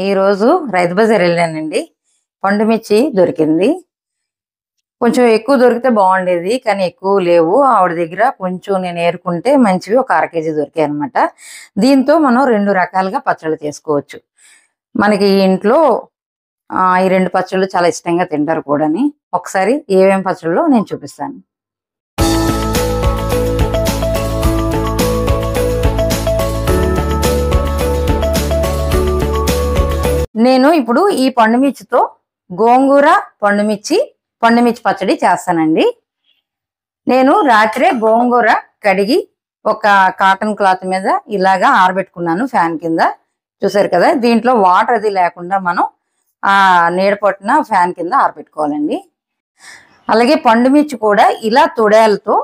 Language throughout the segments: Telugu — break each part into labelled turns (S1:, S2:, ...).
S1: ఈరోజు రైతు బజార్ వెళ్ళానండి. పండుమిర్చి దొరికింది. కొంచెం ఎక్కువ దొరికితే బాగుండేది, కానీ ఎక్కువ లేవు. ఆవిడ దగ్గర కొంచెం నేను ఏరుకుంటే మంచివి ఒక అర కేజీ దొరికాయి అనమాట. దీంతో మనం 2 రకాలుగా పచ్చళ్ళు చేసుకోవచ్చు. మనకి ఇంట్లో ఈ 2 పచ్చళ్ళు చాలా ఇష్టంగా తింటారు కూడాని. ఒకసారి ఏమేం పచ్చళ్ళో నేను చూపిస్తాను. నేను ఇప్పుడు ఈ పండుమిర్చితో గోంగూర పండుమిర్చి పచ్చడి చేస్తానండి. నేను రాత్రే గోంగూర కడిగి ఒక కాటన్ క్లాత్ మీద ఇలాగా ఆరబెట్టుకున్నాను ఫ్యాన్ కింద. చూసారు కదా, దీంట్లో వాటర్ అది లేకుండా మనం నీడ పట్టున ఫ్యాన్ కింద ఆరబెట్టుకోవాలండి. అలాగే పండుమిర్చి కూడా ఇలా తొడాలతో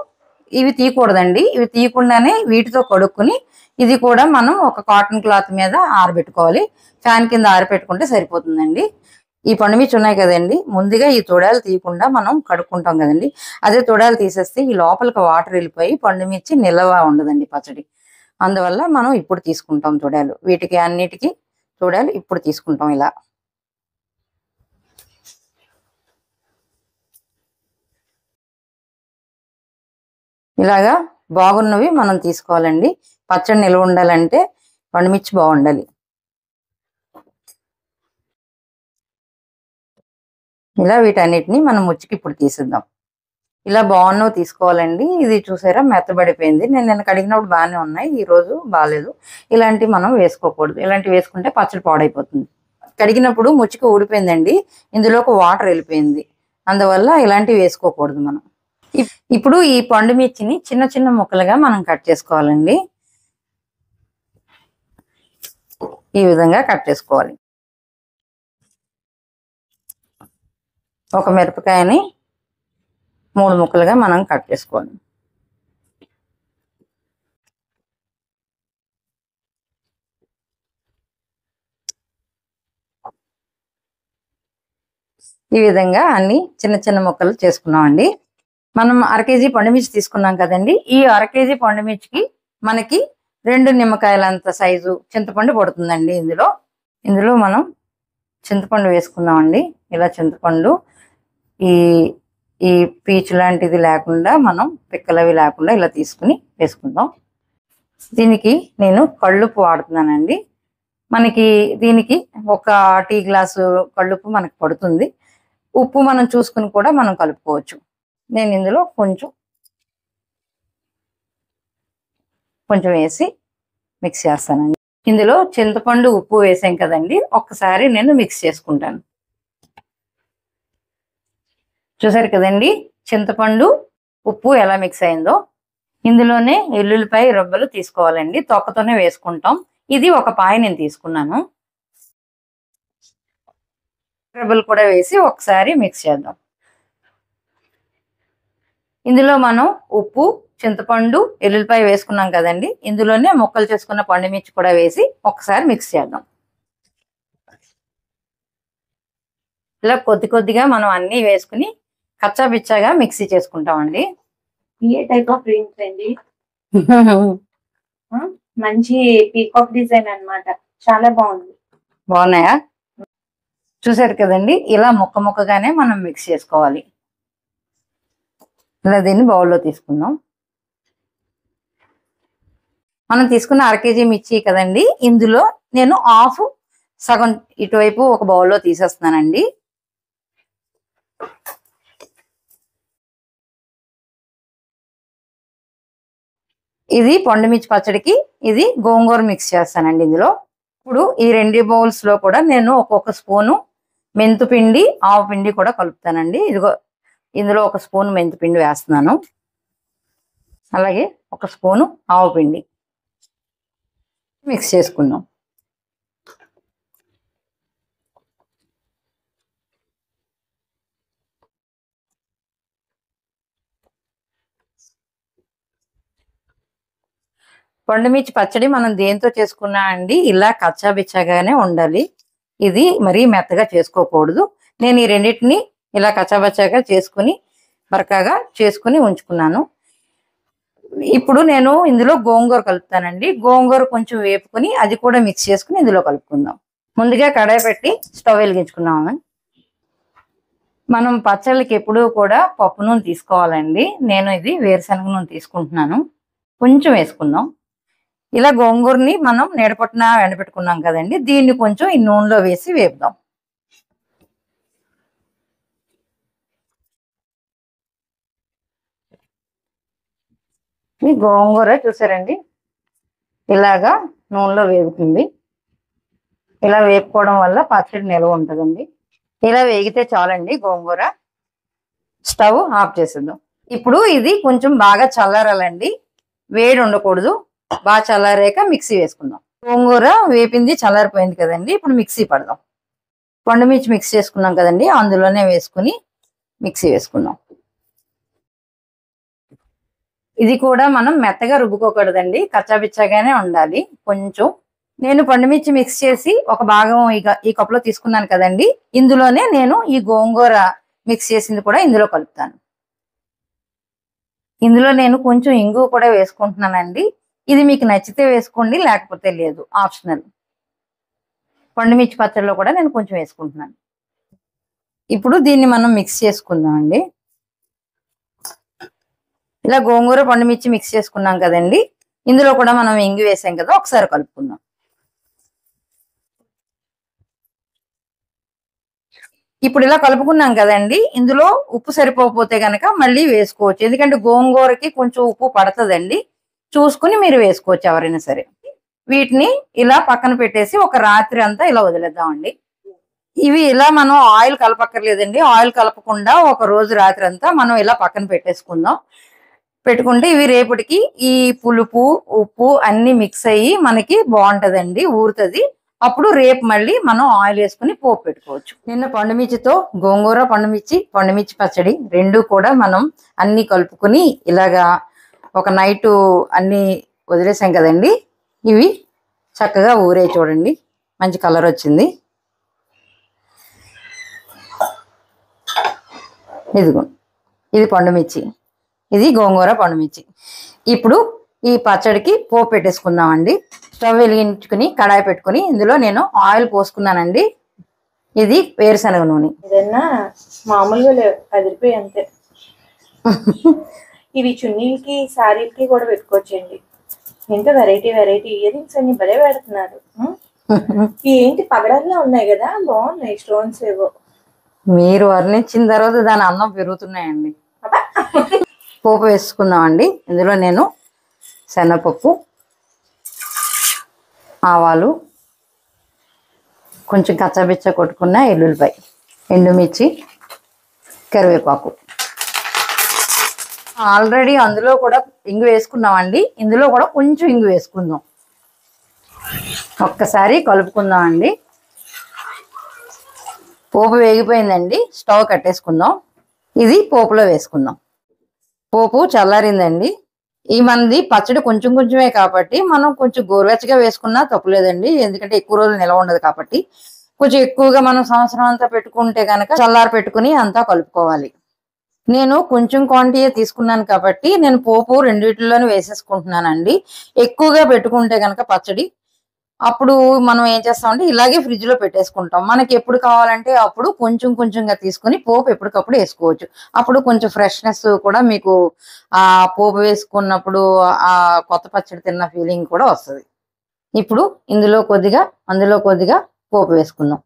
S1: ఇవి తీయకూడదండి. ఇవి తీయకుండానే వీటితో కడుక్కుని ఇది కూడా మనం ఒక కాటన్ క్లాత్ మీద ఆరబెట్టుకోవాలి. ఫ్యాన్ కింద ఆరబెట్టుకుంటే సరిపోతుందండి. ఈ పండుమిర్చి ఉన్నాయి కదండి, ముందుగా ఈ తొడాలు తీయకుండా మనం కడుక్కుంటాం కదండి. అదే తొడాలు తీసేస్తే ఈ లోపలికి వాటర్ వెళ్ళిపోయి పండుమిర్చి నిల్వ ఉండదండి పచ్చడి. అందువల్ల మనం ఇప్పుడు తీసుకుంటాం తొడాలు. వీటికి అన్నిటికీ తొడాలు ఇప్పుడు తీసుకుంటాం. ఇలాగా బాగున్నవి మనం తీసుకోవాలండి. పచ్చడి నిల్వ ఉండాలంటే పండుమిర్చి బాగుండాలి. ఇలా వీటన్నిటిని మనం ముచ్చికి ఇప్పుడు తీసిద్దాం. ఇలా బాగున్నవి తీసుకోవాలండి. ఇది చూసారా, మెత్తబడిపోయింది. నేను కడిగినప్పుడు బాగానే ఉన్నాయి, ఈ రోజు బాగాలేదు. ఇలాంటివి మనం వేసుకోకూడదు. ఇలాంటివి వేసుకుంటే పచ్చడి పాడైపోతుంది. కడిగినప్పుడు ముచ్చికి ఊడిపోయిందండి, ఇందులోకి వాటర్ వెళ్ళిపోయింది. అందువల్ల ఇలాంటివి వేసుకోకూడదు మనం. ఇప్పుడు ఈ పండుమిర్చిని చిన్న చిన్న ముక్కలుగా మనం కట్ చేసుకోవాలండి. ఈ విధంగా కట్ చేసుకోవాలి. ఒక మిరపకాయని 3 ముక్కలుగా మనం కట్ చేసుకోవాలి. ఈ విధంగా అన్ని చిన్న చిన్న ముక్కలు చేసుకున్నామండి. మనం అర కేజీ పండుమిర్చి తీసుకున్నాం కదండి. ఈ అర కేజీ పండుమిర్చికి మనకి 2 నిమ్మకాయలంత సైజు చింతపండు పడుతుందండి. ఇందులో మనం చింతపండు వేసుకుందామండి. ఇలా చింతపండు ఈ పీచు లాంటిది లేకుండా, మనం పిక్కలవి లేకుండా ఇలా తీసుకుని వేసుకుందాం. దీనికి నేను కళ్ళుప్పు వాడుతున్నానండి. మనకి దీనికి ఒక టీ గ్లాసు కళ్ళుప్పు మనకు పడుతుంది. ఉప్పు మనం చూసుకుని కూడా మనం కలుపుకోవచ్చు. నేను ఇందులో కొంచెం వేసి మిక్స్ చేస్తానండి. ఇందులో చింతపండు ఉప్పు వేసాం కదండి, ఒక్కసారి నేను మిక్స్ చేసుకుంటాను. చూసారు కదండి, చింతపండు ఉప్పు ఎలా మిక్స్ అయిందో. ఇందులోనే ఎల్లుల్లిపాయ రొబ్బలు తీసుకోవాలండి, తొక్కతోనే వేసుకుంటాం. ఇది ఒక పాయ నేను తీసుకున్నాను. రొబ్బలు కూడా వేసి ఒకసారి మిక్స్ చేద్దాం. ఇందులో మనం ఉప్పు, చింతపండు, ఎల్లుల్లిపాయ వేసుకున్నాం కదండి, ఇందులోనే ముక్కలు చేసుకున్న పండుమిర్చి కూడా వేసి ఒకసారి మిక్స్ చేద్దాం. ఇలా కొద్ది కొద్దిగా మనం అన్ని వేసుకుని కచ్చా బిచ్చాగా మిక్సీ చేసుకుంటామండి.
S2: ఏ టైప్ ఆఫ్ రింగ్స్ అండి? మంచి పీకాక్ డిజైన్ అన్నమాట, చాలా బాగుంది.
S1: బాగున్నాయా? చూసారు కదండి, ఇలా ముక్కగానే మనం మిక్స్ చేసుకోవాలి. ఇలా దీన్ని బౌల్లో తీసుకుందాం. మనం తీసుకున్న అర కేజీ మిర్చి కదండి, ఇందులో నేను సగం ఇటువైపు ఒక బౌల్లో తీసేస్తున్నానండి. ఇది పండుమిర్చి పచ్చడికి, ఇది గోంగూర మిక్స్ చేస్తానండి ఇందులో. ఇప్పుడు ఈ 2 బౌల్స్ లో కూడా నేను ఒక్కొక్క స్పూను మెంతుపిండి, ఆవు పిండి కూడా కలుపుతానండి. ఇందులో 1 స్పూన్ మెంతుపిండి వేస్తున్నాను. అలాగే 1 స్పూను ఆవు పిండి మిక్స్ చేసుకుందాం. పండుమిర్చి పచ్చడి మనం దేంతో చేసుకున్నా అండి, ఇలా కచ్చాబిచ్చాగానే ఉండాలి. ఇది మరీ మెత్తగా చేసుకోకూడదు. నేను ఈ రెండింటిని ఇలా కచ్చాబచ్చాగా చేసుకుని బరకాగా చేసుకుని ఉంచుకున్నాను. ఇప్పుడు నేను ఇందులో గోంగూర కలుపుతానండి. గోంగూర కొంచెం వేపుకొని అది కూడా మిక్స్ చేసుకుని ఇందులో కలుపుకుందాం. ముందుగా కడాయి పెట్టి స్టవ్ వెలిగించుకున్నాము. మనం పచ్చళ్ళకి ఎప్పుడూ కూడా పప్పు నూనె తీసుకోవాలండి. నేను ఇది వేరుశనగ నూనె తీసుకుంటున్నాను. కొంచెం వేసుకుందాం. ఇలా గోంగూరని మనం నీడపట్టున ఎండబెట్టుకున్నాం కదండి, దీన్ని కొంచెం ఈ నూనెలో వేసి వేపుదాం. ఈ గోంగూర చూసారండి ఇలాగా నూనెలో వేగుతుంది. ఇలా వేపుకోవడం వల్ల పచ్చడి నిల్వ ఉంటుందండి. ఇలా వేగితే చాలండి గోంగూర. స్టవ్ ఆఫ్ చేసేద్దాం. ఇప్పుడు ఇది కొంచెం బాగా చల్లారాలండి, వేడి ఉండకూడదు. బాగా చల్లారాక మిక్సీ వేసుకుందాం. గోంగూర వేపింది చల్లారిపోయింది కదండి, ఇప్పుడు మిక్సీ పడదాం. పండుమిర్చి మిక్స్ చేసుకున్నాం కదండి, అందులోనే వేసుకుని మిక్సీ వేసుకుందాం. ఇది కూడా మనం మెత్తగా రుబ్బుకోకూడదండి, కచ్చాపిచ్చాగానే ఉండాలి. కొంచెం నేను పండుమిర్చి మిక్స్ చేసి ఒక భాగం ఈ కప్పులో తీసుకున్నాను కదండి, ఇందులోనే నేను ఈ గోంగూర మిక్స్ చేసింది కూడా ఇందులో కలుపుతాను. ఇందులో నేను కొంచెం ఇంగువ కూడా వేసుకుంటున్నానండి. ఇది మీకు నచ్చితే వేసుకోండి, లేకపోతే లేదు, ఆప్షనల్. పండుమిర్చి పచ్చడిలో కూడా నేను కొంచెం వేసుకుంటున్నాను. ఇప్పుడు దీన్ని మనం మిక్స్ చేసుకుందాం అండి. ఇలా గోంగూర పండుమిర్చి మిక్స్ చేసుకున్నాం కదండి, ఇందులో కూడా మనం ఇంగు వేసాం కదా, ఒకసారి కలుపుకుందాం. ఇప్పుడు ఇలా కలుపుకున్నాం కదండి, ఇందులో ఉప్పు సరిపోకపోతే గనక మళ్ళీ వేసుకోవచ్చు. ఎందుకంటే గోంగూరకి కొంచెం ఉప్పు పడుతుందండి, చూసుకుని మీరు వేసుకోవచ్చు ఎవరైనా సరే. వీటిని ఇలా పక్కన పెట్టేసి ఒక రాత్రి అంతా ఇలా వదిలేద్దామండి. ఇవి ఇలా మనం ఆయిల్ కలపక్కర్లేదండి. ఆయిల్ కలపకుండా ఒక రోజు రాత్రి అంతా మనం ఇలా పక్కన పెట్టేసుకుందాం. పెట్టుకుంటే ఇవి రేపటికి ఈ పులుపు ఉప్పు అన్ని మిక్స్ అయ్యి మనకి బాగుంటదండి, ఊరుతుంది. అప్పుడు రేపు మళ్ళీ మనం ఆయిల్ వేసుకుని పోపు పెట్టుకోవచ్చు. నిన్న పండుమిర్చితో గోంగూర పండుమిర్చి పచ్చడి రెండు కూడా మనం అన్ని కలుపుకుని ఇలాగా ఒక నైట్ అన్ని వదిలేసాం కదండి, ఇవి చక్కగా ఊరే చూడండి, మంచి కలర్ వచ్చింది. ఇదిగో ఇది పండుమిర్చి, ఇది గోంగూర పండుమిర్చి. ఇప్పుడు ఈ పచ్చడికి పోపు పెట్టేసుకుందామండి. స్టవ్ వెలిగించుకుని కడాయి పెట్టుకుని ఇందులో నేను ఆయిల్ పోసుకున్నానండి. ఇది వేరుశనగ నూనె.
S2: ఏదన్నా మామూలుగా అదిరిపోయి అంతే. ఇవి చున్నీలకి శారీలకి కూడా పెట్టుకోవచ్చండి. ఎంత వెరైటీ ఇయర్ రింగ్స్ అన్ని భలే పెడుతున్నారు. ఏంటి పగడాల్లో ఉన్నాయి కదా, బాగున్నాయి స్టోన్స్ ఏవో.
S1: మీరు వర్ణించిన తర్వాత దాని అందం పెరుగుతున్నాయండి. పోపు వేసుకుందామండి. ఇందులో నేను శనగపప్పు, ఆవాలు, కొంచెం కచ్చాబిచ్చ కొట్టుకున్న ఎల్లుల్లిపాయ, ఎండుమిర్చి, కరివేపాకు. ఆల్రెడీ అందులో కూడా ఇంగు వేసుకున్నామండి, ఇందులో కూడా కొంచెం ఇంగు వేసుకుందాం. ఒక్కసారి కలుపుకుందామండి. పోపు వేగిపోయిందండి, స్టవ్ కట్టేసుకుందాం. ఇది పోపులో వేసుకుందాం. పోపు చల్లారిందండి. ఈ మనది పచ్చడి కొంచెం కొంచెమే కాబట్టి మనం కొంచెం గోరువెచ్చగా వేసుకున్నా తప్పులేదండి, ఎందుకంటే ఎక్కువ రోజులు నిల్వ ఉండదు కాబట్టి. కొంచెం ఎక్కువగా మనం సంవత్సరం అంతా పెట్టుకుంటే కనుక చల్లారి పెట్టుకుని అంతా కలుపుకోవాలి. నేను కొంచెం క్వాంటిటీ తీసుకున్నాను కాబట్టి నేను పోపు రెండిట్లోనే వేసేసుకుంటున్నానండి. ఎక్కువగా పెట్టుకుంటే కనుక పచ్చడి అప్పుడు మనం ఏం చేస్తామంటే ఇలాగే ఫ్రిడ్జ్ లో పెట్టేసుకుంటాం. మనకి ఎప్పుడు కావాలంటే అప్పుడు కొంచెం కొంచెంగా తీసుకుని పోపు ఎప్పటికప్పుడు వేసుకోవచ్చు. అప్పుడు కొంచెం ఫ్రెష్నెస్ కూడా మీకు ఆ పోపు వేసుకున్నప్పుడు ఆ కొత్త పచ్చడి తిన్న ఫీలింగ్ కూడా వస్తుంది. ఇప్పుడు ఇందులో కొద్దిగా అందులో కొద్దిగా పోపు వేసుకుందాం.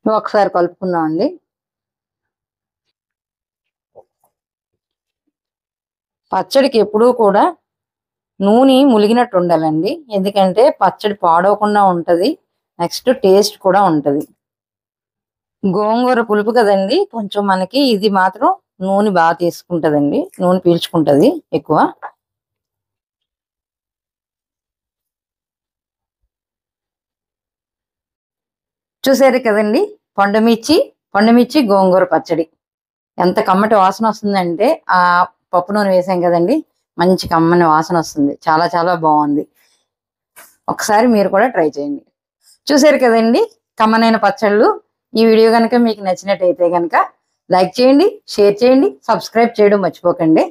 S1: ఒకసారి కలుపుకుందాం అండి. పచ్చడికి ఎప్పుడూ కూడా నూనె ములిగినట్టు ఉండాలండి, ఎందుకంటే పచ్చడి పాడవకుండా ఉంటది, నెక్స్ట్ టేస్ట్ కూడా ఉంటది. గోంగూర పులుపు కదండి, కొంచెం మనకి ఇది మాత్రం నూనె బాగా తీసుకుంటదండి, నూనె పీల్చుకుంటది ఎక్కువ. చూసారు కదండి పండుమిర్చి గోంగూర పచ్చడి ఎంత కమ్మటి వాసన వస్తుందంటే, ఆ పప్పు నూనె వేసాం కదండి, మంచి కమ్మని వాసన వస్తుంది. చాలా చాలా బాగుంది. ఒకసారి మీరు కూడా ట్రై చేయండి. చూసారు కదండి కమ్మనైన పచ్చళ్ళు. ఈ వీడియో కనుక మీకు నచ్చినట్టయితే కనుక లైక్ చేయండి, షేర్ చేయండి, సబ్స్క్రైబ్ చేయడం మర్చిపోకండి.